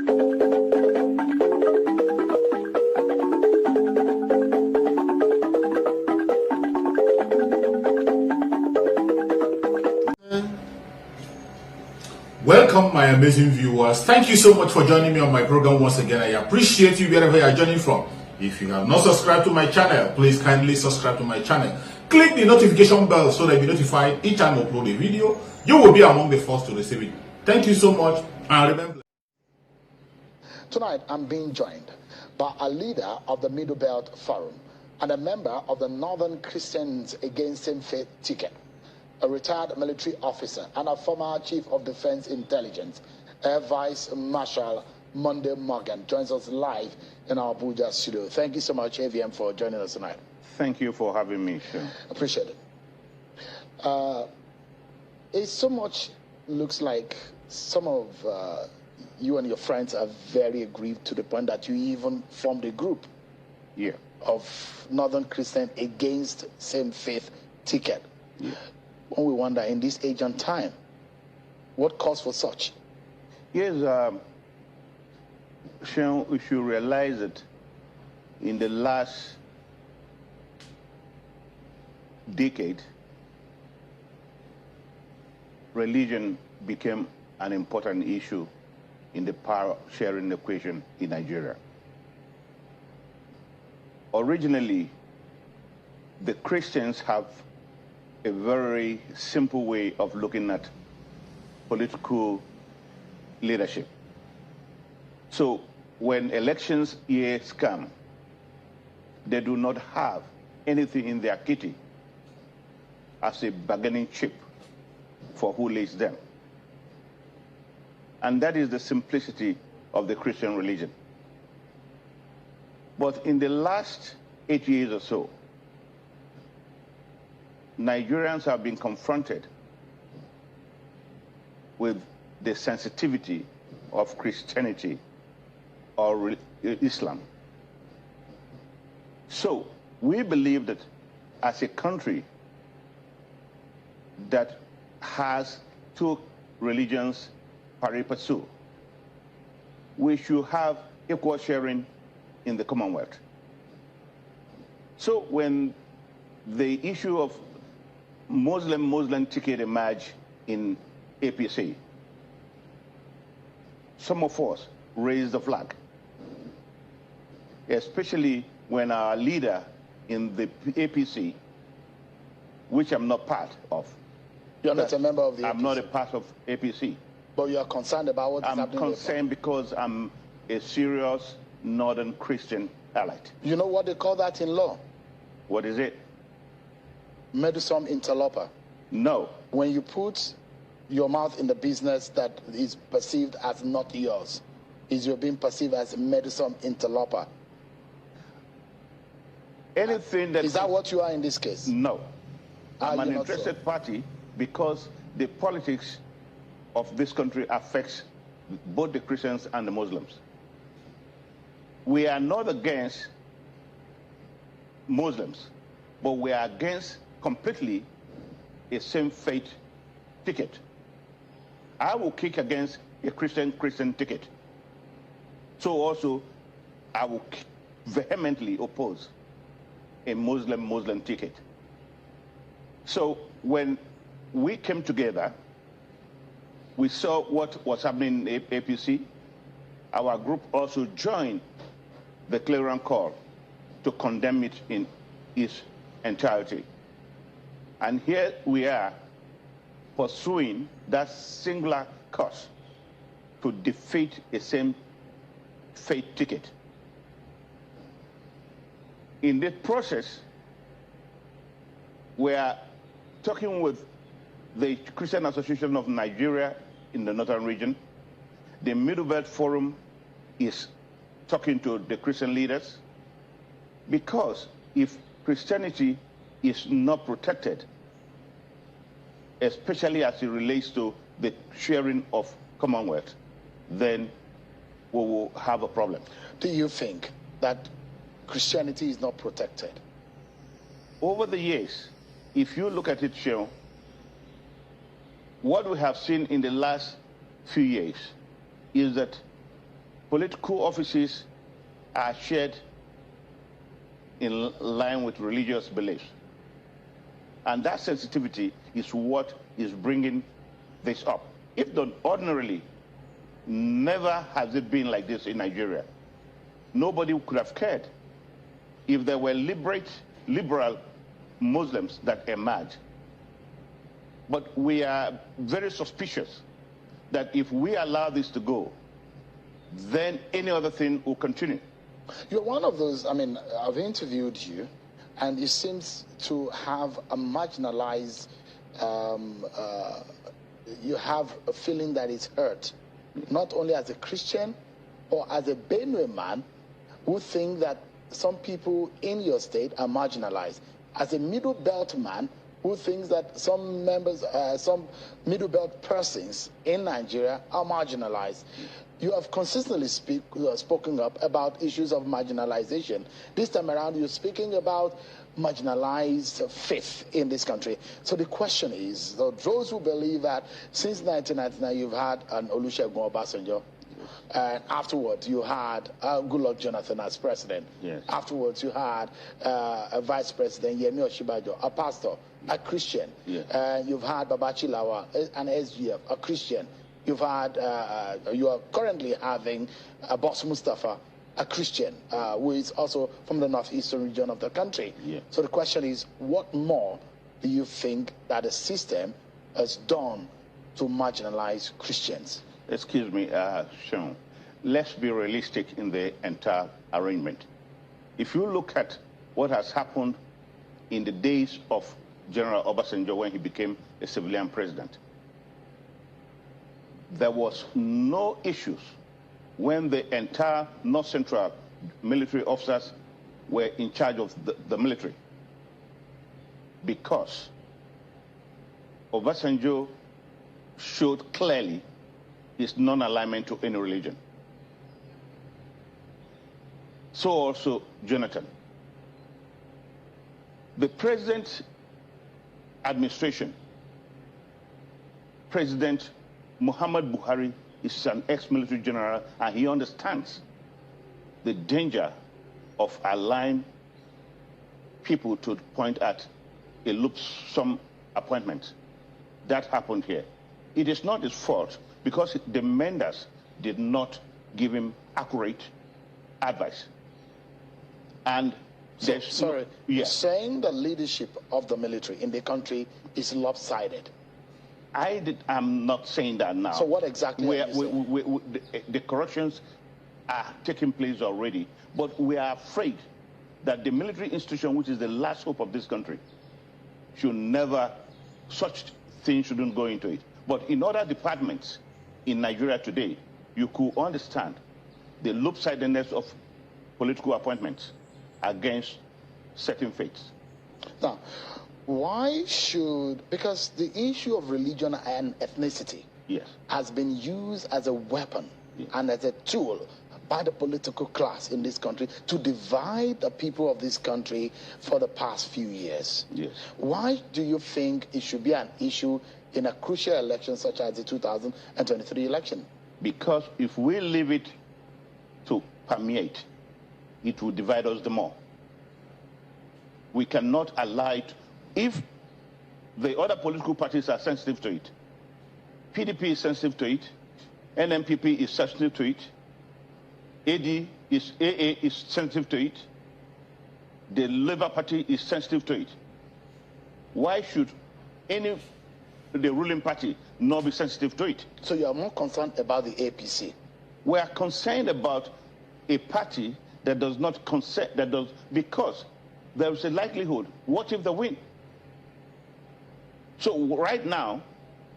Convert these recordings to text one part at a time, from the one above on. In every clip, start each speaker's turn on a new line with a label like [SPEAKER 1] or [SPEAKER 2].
[SPEAKER 1] Welcome, my amazing viewers. Thank you so much for joining me on my program once again. I appreciate you wherever you are joining from. If you have not subscribed to my channel, please kindly subscribe to my channel. Click the notification bell so that you'll be notified each time I upload a video. You will be among the first to receive it. Thank you so much, and remember.
[SPEAKER 2] Tonight, I'm being joined by a leader of the Middle Belt Forum and a member of the Northern Christians Against Same-Faith ticket, a retired military officer and a former Chief of Defense Intelligence, Air Vice Marshal Monday Morgan, joins us live in our Abuja studio. Thank you so much, AVM, for joining us tonight.
[SPEAKER 3] Thank you for having me, sure.
[SPEAKER 2] Appreciate it. It so much looks like some of you and your friends are very aggrieved to the point that you even formed a group of Northern Christian Against Same-Faith ticket. When we wonder, in this age and time, what cause for such?
[SPEAKER 3] Yes, Sean, we should realize that in the last decade, religion became an important issue in the power-sharing equation in Nigeria. Originally, the Christians have a very simple way of looking at political leadership. So when elections years come, they do not have anything in their kitty as a bargaining chip for who leads them. And that is the simplicity of the Christian religion. But in the last 8 years or so, Nigerians have been confronted with the sensitivity of Christianity or Islam. So we believe that as a country that has two religions pari passu, we should have equal sharing in the Commonwealth. So when the issue of Muslim ticket emerged in APC, some of us raised the flag, especially when our leader in the APC, which I'm not part of.
[SPEAKER 2] You're not a member of the APC?
[SPEAKER 3] I'm not a part of APC.
[SPEAKER 2] But you are concerned about what is happening?
[SPEAKER 3] I'm concerned because I'm a serious Northern Christian ally.
[SPEAKER 2] You know what they call that in law?
[SPEAKER 3] What is it?
[SPEAKER 2] Meddlesome interloper.
[SPEAKER 3] No.
[SPEAKER 2] When you put your mouth in the business that is perceived as not yours, is you're being perceived as a meddlesome interloper.
[SPEAKER 3] Anything that...
[SPEAKER 2] Is that what you are in this case?
[SPEAKER 3] No. I'm an interested party because the politics of this country affects both the Christians and the Muslims. We are not against Muslims, but we are against completely a same-faith ticket. I will kick against a Christian ticket. So also, I will vehemently oppose a Muslim ticket. So when we came together, we saw what was happening in APC. Our group also joined the clarion call to condemn it in its entirety. And here we are pursuing that singular cause to defeat a same-faith ticket. In this process, we are talking with the Christian Association of Nigeria in the northern region. The Middle Belt Forum is talking to the Christian leaders, because if Christianity is not protected, especially as it relates to the sharing of Commonwealth, then we will have a problem.
[SPEAKER 2] Do you think that Christianity is not protected?
[SPEAKER 3] Over the years, if you look at it, Sean, what we have seen in the last few years is that political offices are shared in line with religious beliefs. And that sensitivity is what is bringing this up. If not ordinarily, never has it been like this in Nigeria. Nobody could have cared if there were liberal Muslims that emerge. But we are very suspicious that if we allow this to go, then any other thing will continue.
[SPEAKER 2] You're one of those, I mean, I've interviewed you, and it seems to have a marginalized, you have a feeling that it's hurt, not only as a Christian or as a Benue man who think that some people in your state are marginalized, as a Middle Belt man who thinks that some members, some Middle Belt persons in Nigeria are marginalized. You have consistently spoken up about issues of marginalization. This time around, you're speaking about marginalized faith in this country. So the question is, those who believe that since 1999 you've had an Olusegun Obasanjo, and afterwards you had Goodluck Jonathan as president.
[SPEAKER 3] Yes.
[SPEAKER 2] Afterwards you had a vice president, Yemi Oshibajo, a pastor, a Christian.
[SPEAKER 3] Yes.
[SPEAKER 2] You've had Babachi Lawa, an SGF, a Christian. You've had, you are currently having Boss Mustafa, a Christian, who is also from the northeastern region of the country.
[SPEAKER 3] Yeah.
[SPEAKER 2] So the question is, what more do you think that the system has done to marginalize Christians?
[SPEAKER 3] Excuse me, Sean. Let's be realistic in the entire arrangement. If you look at what has happened in the days of General Obasanjo when he became a civilian president, there was no issues when the entire North Central military officers were in charge of the military, because Obasanjo showed clearly his non-alignment to any religion. So also Jonathan. The present administration, President Muhammad Buhari is an ex-military general, and he understands the danger of allowing people to point at a lump sum appointment. That happened here. It is not his fault, because the Mendas did not give him accurate advice. And
[SPEAKER 2] sorry,
[SPEAKER 3] yeah.
[SPEAKER 2] Saying the leadership of the military in the country is lopsided.
[SPEAKER 3] I'm not saying that now.
[SPEAKER 2] So what exactly are you saying?
[SPEAKER 3] The corrections are taking place already, but we are afraid that the military institution, which is the last hope of this country, should never, such things shouldn't go into it. But in other departments in Nigeria today, you could understand the lopsidedness of political appointments against certain faiths.
[SPEAKER 2] Now, why should, because the issue of religion and ethnicity
[SPEAKER 3] Yes.
[SPEAKER 2] has been used as a weapon and as a tool by the political class in this country to divide the people of this country for the past few years.
[SPEAKER 3] Yes.
[SPEAKER 2] Why do you think it should be an issue in a crucial election such as the 2023 election?
[SPEAKER 3] Because if we leave it to permeate, it will divide us the more. We cannot allow it. If the other political parties are sensitive to it, PDP is sensitive to it, NMPP is sensitive to it, AA is sensitive to it, the Labour Party is sensitive to it. Why should the ruling party not be sensitive to it?
[SPEAKER 2] So you are more concerned about the APC?
[SPEAKER 3] We are concerned about a party that does not consent, because there is a likelihood. What if they win? So right now,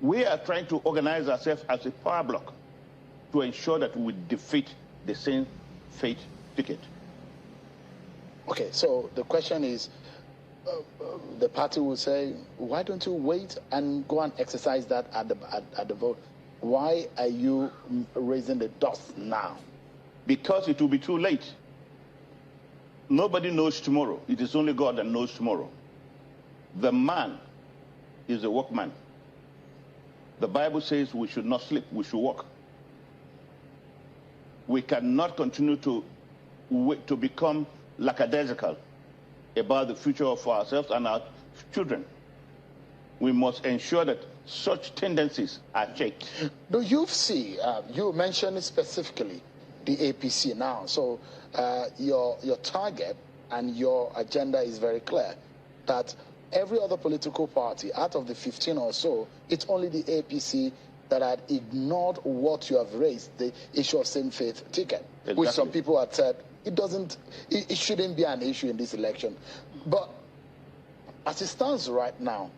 [SPEAKER 3] we are trying to organize ourselves as a power bloc to ensure that we defeat the same fate ticket.
[SPEAKER 2] Okay, so the question is, the party will say, why don't you wait and go and exercise that at the vote? Why are you raising the dust now?
[SPEAKER 3] Because it will be too late. Nobody knows tomorrow. It is only God that knows tomorrow. The man is a workman. The Bible says we should not sleep, we should work. We cannot continue to become lackadaisical about the future of ourselves and our children. We must ensure that such tendencies are checked.
[SPEAKER 2] Do you see, you mentioned specifically the APC now, so your target and your agenda is very clear, that every other political party, out of the 15 or so, it's only the APC that had ignored what you have raised, the issue of same-faith ticket, exactly, which some people had said it shouldn't be an issue in this election. But as it stands right now,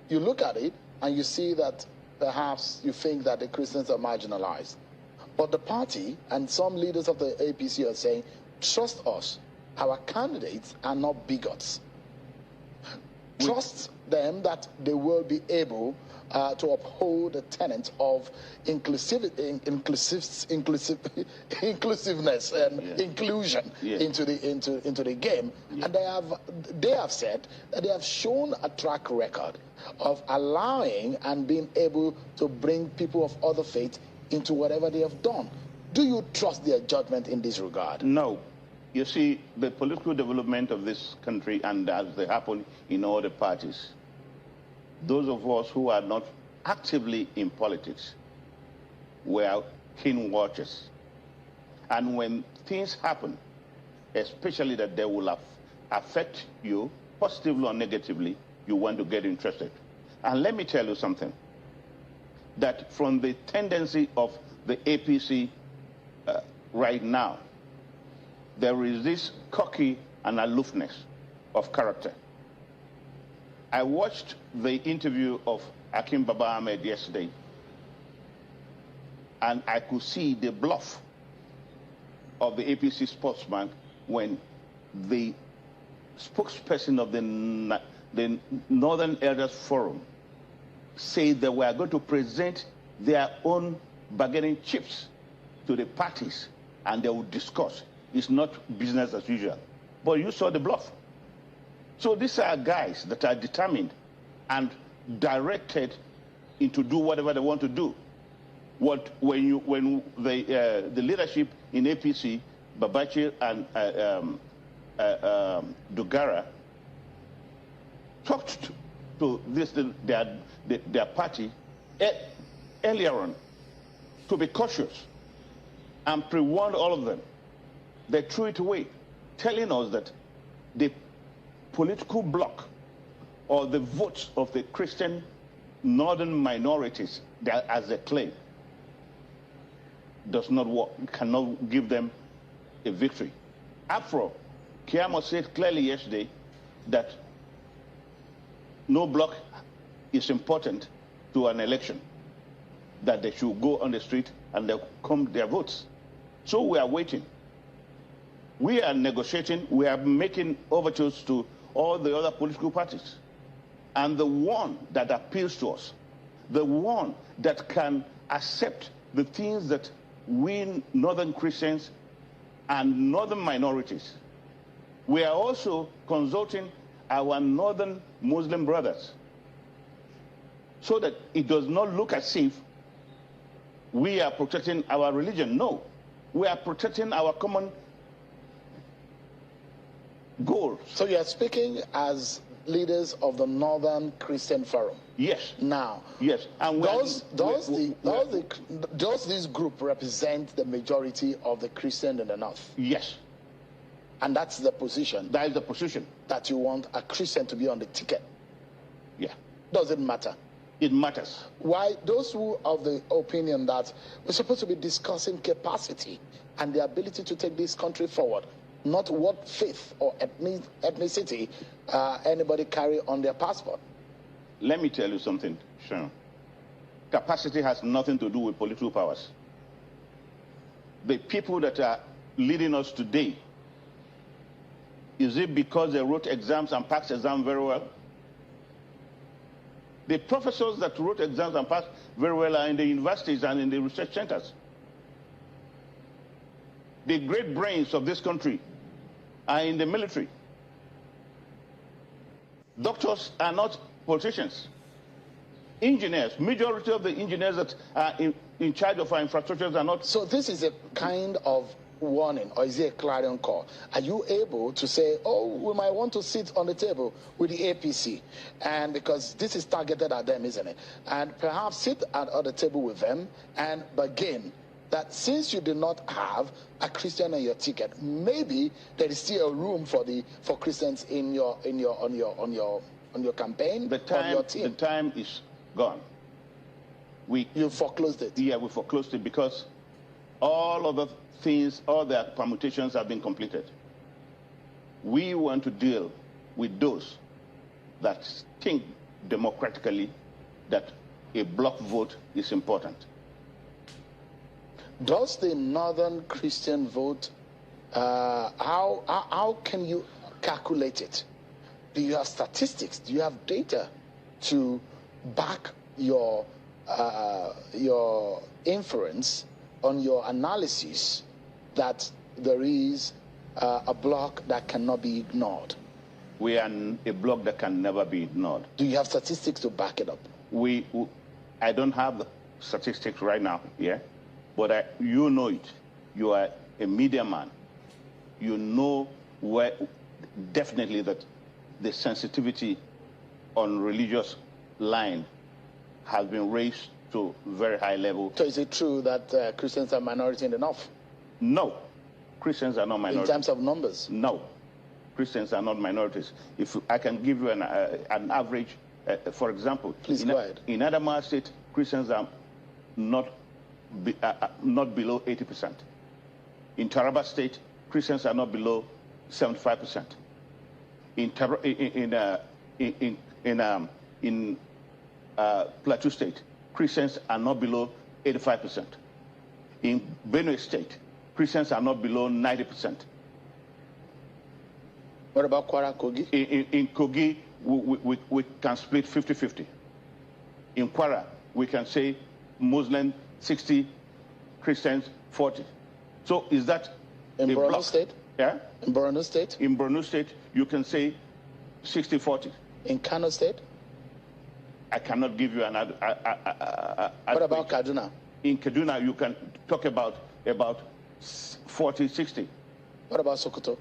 [SPEAKER 2] you look at it and you see that perhaps you think that the Christians are marginalized. But the party and some leaders of the APC are saying, trust us, our candidates are not bigots. Trust them that they will be able to uphold the tenet of inclusiveness and inclusion into the game. And they have said that they have shown a track record of allowing and being able to bring people of other faith into whatever they have done. Do you trust their judgment in this regard?
[SPEAKER 3] No. You see, the political development of this country, and as they happen in all the parties, those of us who are not actively in politics were keen watchers. And when things happen, especially that they will affect you positively or negatively, you want to get interested. And let me tell you something, that from the tendency of the APC right now, there is this cocky and aloofness of character. I watched the interview of Akim Baba Ahmed yesterday, and I could see the bluff of the APC spokesman when the spokesperson of the Northern Elders Forum said they were going to present their own bargaining chips to the parties and they would discuss. It's not business as usual. But you saw the bluff. So these are guys that are determined and directed into do whatever they want to do. When the leadership in APC, Babachi and Dugara, talked to their party earlier on to be cautious and pre-warned all of them. They threw it away, telling us that the political bloc or the votes of the Christian northern minorities, as they claim, does not work, cannot give them a victory. Afro, Kiamo said clearly yesterday that no bloc is important to an election, that they should go on the street and they come their votes. So we are waiting. We are negotiating, we are making overtures to all the other political parties. And the one that appeals to us, the one that can accept the things that we northern Christians and northern minorities, we are also consulting our northern Muslim brothers so that it does not look as if we are protecting our religion. No, we are protecting our common goals.
[SPEAKER 2] So you are speaking as leaders of the Northern Christian Forum?
[SPEAKER 3] Yes.
[SPEAKER 2] Now,
[SPEAKER 3] yes. And
[SPEAKER 2] does this group represent the majority of the Christians in the North?
[SPEAKER 3] Yes.
[SPEAKER 2] And that's the position?
[SPEAKER 3] That is the position.
[SPEAKER 2] That you want a Christian to be on the ticket?
[SPEAKER 3] Yeah.
[SPEAKER 2] Does it matter?
[SPEAKER 3] It matters.
[SPEAKER 2] Why? Those who are of the opinion that we're supposed to be discussing capacity and the ability to take this country forward, not what faith or ethnicity anybody carry on their passport.
[SPEAKER 3] Let me tell you something, Sean. Capacity has nothing to do with political powers. The people that are leading us today, is it because they wrote exams and passed exams very well? The professors that wrote exams and passed very well are in the universities and in the research centers. The great brains of this country are in the military. Doctors are not politicians. engineers, majority of the engineers that are in charge of our infrastructures are not.
[SPEAKER 2] So this is a kind of warning, or is it a clarion call? Are you able to say, oh, we might want to sit on the table with the APC, and because this is targeted at them, isn't it? And perhaps sit at the table with them and bargain that since you did not have a Christian on your ticket, maybe there is still a room for Christians on your campaign, on your team.
[SPEAKER 3] The time is gone.
[SPEAKER 2] You foreclosed it.
[SPEAKER 3] Yeah, we foreclosed it because all of the things, all the permutations have been completed. We want to deal with those that think democratically that a block vote is important.
[SPEAKER 2] Does the Northern Christian vote, how can you calculate it? Do you have statistics? Do you have data to back your inference on your analysis that there is a block that cannot be ignored?
[SPEAKER 3] We are a block that can never be ignored.
[SPEAKER 2] Do you have statistics to back it up?
[SPEAKER 3] I don't have the statistics right now, yeah, but you know it. You are a media man. You know where definitely that the sensitivity on religious line has been raised to very high level.
[SPEAKER 2] So is it true that Christians are minority in the North?
[SPEAKER 3] No, Christians are not minorities.
[SPEAKER 2] In terms of numbers?
[SPEAKER 3] No, Christians are not minorities. If I can give you an average, for example,
[SPEAKER 2] please go ahead.
[SPEAKER 3] In Adamawa State, Christians are not below 80%. In Taraba State, Christians are not below 75%. In Plateau State, Christians are not below 85%. In Benue State, Christians are not below 90%.
[SPEAKER 2] What about Kwara, Kogi?
[SPEAKER 3] In Kogi, we can split 50-50. In Kwara, we can say Muslim 60, Christians 40. So is that
[SPEAKER 2] in
[SPEAKER 3] a
[SPEAKER 2] Borno
[SPEAKER 3] block?
[SPEAKER 2] State?
[SPEAKER 3] Yeah?
[SPEAKER 2] In Borno State?
[SPEAKER 3] In Borno State, you can say 60-40.
[SPEAKER 2] In Kano State?
[SPEAKER 3] I cannot give you an
[SPEAKER 2] what about Kaduna?
[SPEAKER 3] In Kaduna, you can talk about 40-60.
[SPEAKER 2] What about Sokoto?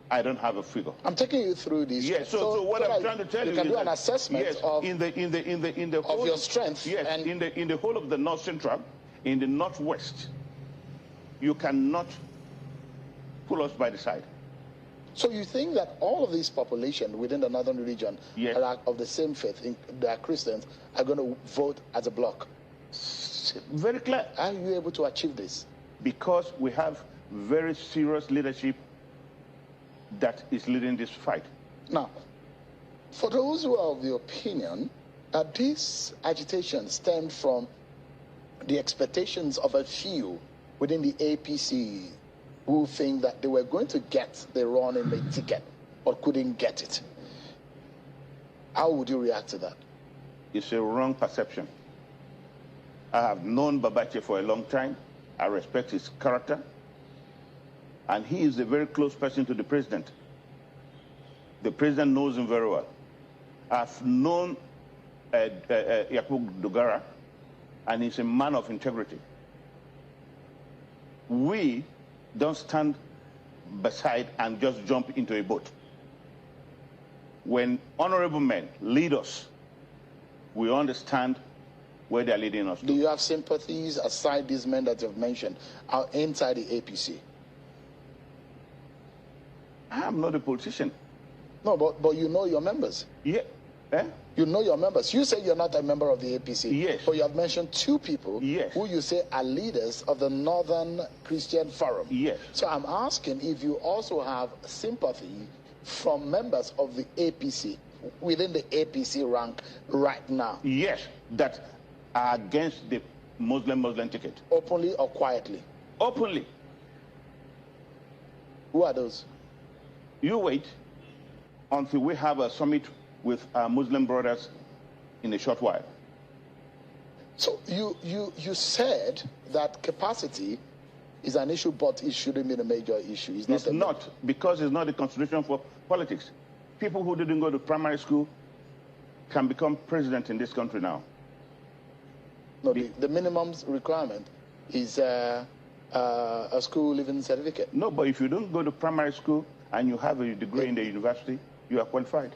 [SPEAKER 3] I don't have a figure.
[SPEAKER 2] I'm taking you through these.
[SPEAKER 3] Yes. So what I'm trying to tell you
[SPEAKER 2] is can do an
[SPEAKER 3] that,
[SPEAKER 2] assessment
[SPEAKER 3] yes,
[SPEAKER 2] of
[SPEAKER 3] in the whole,
[SPEAKER 2] of your strength.
[SPEAKER 3] Yes.
[SPEAKER 2] And
[SPEAKER 3] in the whole of the North Central, in the Northwest, you cannot pull us by the side.
[SPEAKER 2] So you think that all of this population within the northern region
[SPEAKER 3] yes,
[SPEAKER 2] are of the same faith, they are Christians, are going to vote as a bloc?
[SPEAKER 3] Very clear.
[SPEAKER 2] Are you able to achieve this?
[SPEAKER 3] Because we have very serious leadership that is leading this fight.
[SPEAKER 2] Now, for those who are of the opinion that this agitation stemmed from the expectations of a few within the APC who think that they were going to get the running mate ticket but couldn't get it, how would you react to that?
[SPEAKER 3] It's a wrong perception. I have known Babache for a long time. I respect his character. And he is a very close person to the president. The president knows him very well. I've known Yakub Dogara, and he's a man of integrity. We don't stand beside and just jump into a boat. When honorable men lead us, we understand where they're leading us to.
[SPEAKER 2] Do you have sympathies aside these men that you've mentioned are inside the APC?
[SPEAKER 3] I'm not a politician.
[SPEAKER 2] No, but you know your members.
[SPEAKER 3] Yeah. Eh?
[SPEAKER 2] You know your members. You say you're not a member of the APC.
[SPEAKER 3] Yes.
[SPEAKER 2] But you have mentioned two people
[SPEAKER 3] yes,
[SPEAKER 2] who you say are leaders of the Northern Christian Forum.
[SPEAKER 3] Yes.
[SPEAKER 2] So I'm asking if you also have sympathy from members of the APC, within the APC rank right now.
[SPEAKER 3] Yes, that are against the Muslim ticket.
[SPEAKER 2] Openly or quietly?
[SPEAKER 3] Openly.
[SPEAKER 2] Who are those?
[SPEAKER 3] You wait until we have a summit with our Muslim brothers in a short while.
[SPEAKER 2] So you said that capacity is an issue, but it shouldn't be a major issue.
[SPEAKER 3] It's not, because it's not a constitution for politics. People who didn't go to primary school can become president in this country now.
[SPEAKER 2] No, the minimum requirement is a school living certificate.
[SPEAKER 3] No, but if you don't go to primary school and you have a degree in the university, you are qualified.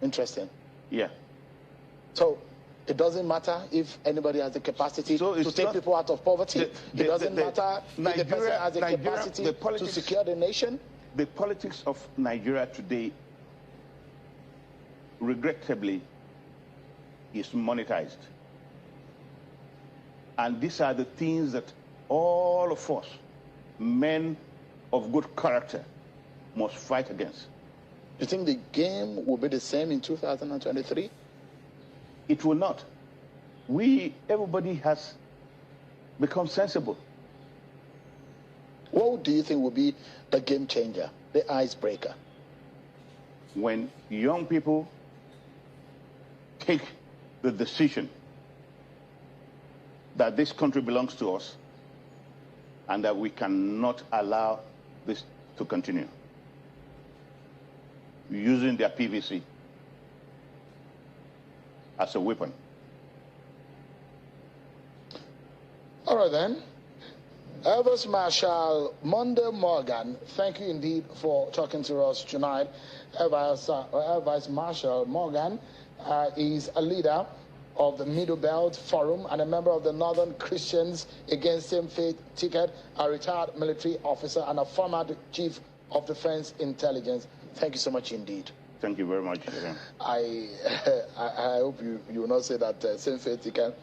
[SPEAKER 2] Interesting.
[SPEAKER 3] Yeah.
[SPEAKER 2] So it doesn't matter if anybody has the capacity to take people out of poverty. It doesn't matter if the person has the capacity to secure the nation.
[SPEAKER 3] The politics of Nigeria today, regrettably, is monetized. And these are the things that all of us, men of good character, must fight against.
[SPEAKER 2] You think the game will be the same in 2023?
[SPEAKER 3] It will not. Everybody has become sensible.
[SPEAKER 2] What do you think will be the game changer, the icebreaker?
[SPEAKER 3] When young people take the decision that this country belongs to us and that we cannot allow this to continue, using their PVC as a weapon.
[SPEAKER 2] All right then. Air Vice Marshal Monday Morgan, thank you indeed for talking to us tonight. Air Vice Marshal Morgan is a leader of the Middle Belt Forum and a member of the Northern Christians Against Same-Faith Ticket, a retired military officer and a former chief of defense intelligence. Thank you so much indeed.
[SPEAKER 3] Thank you very much.
[SPEAKER 2] I hope you will not say that same-faith ticket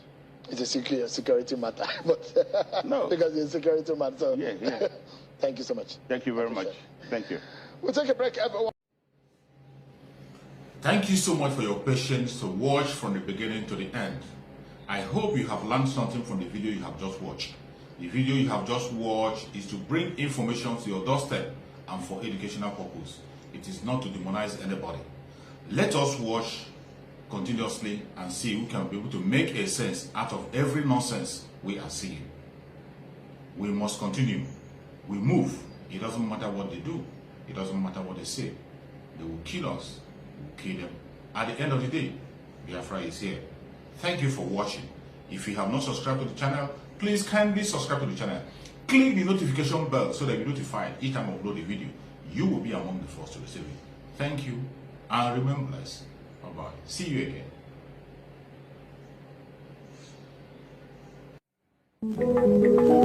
[SPEAKER 2] is a security matter, but
[SPEAKER 3] no,
[SPEAKER 2] because it's a security matter. So
[SPEAKER 3] yeah.
[SPEAKER 2] Thank you so much.
[SPEAKER 3] Thank you very much. Thank you.
[SPEAKER 2] We'll take a break, everyone.
[SPEAKER 1] Thank you so much for your patience to watch from the beginning to the end. I hope you have learned something from the video you have just watched. The video you have just watched is to bring information to your doorstep and for educational purpose. It is not to demonize anybody. Let us watch continuously and see who can be able to make a sense out of every nonsense we are seeing. We must continue. We move. It doesn't matter what they do. It doesn't matter what they say. They will kill us. We will kill them. At the end of the day, Biafra is here. Thank you for watching. If you have not subscribed to the channel, please kindly subscribe to the channel. Click the notification bell so that you're notified each time I upload a video. You will be among the first to receive it. Thank you and remain blessed. Bye-bye. See you again.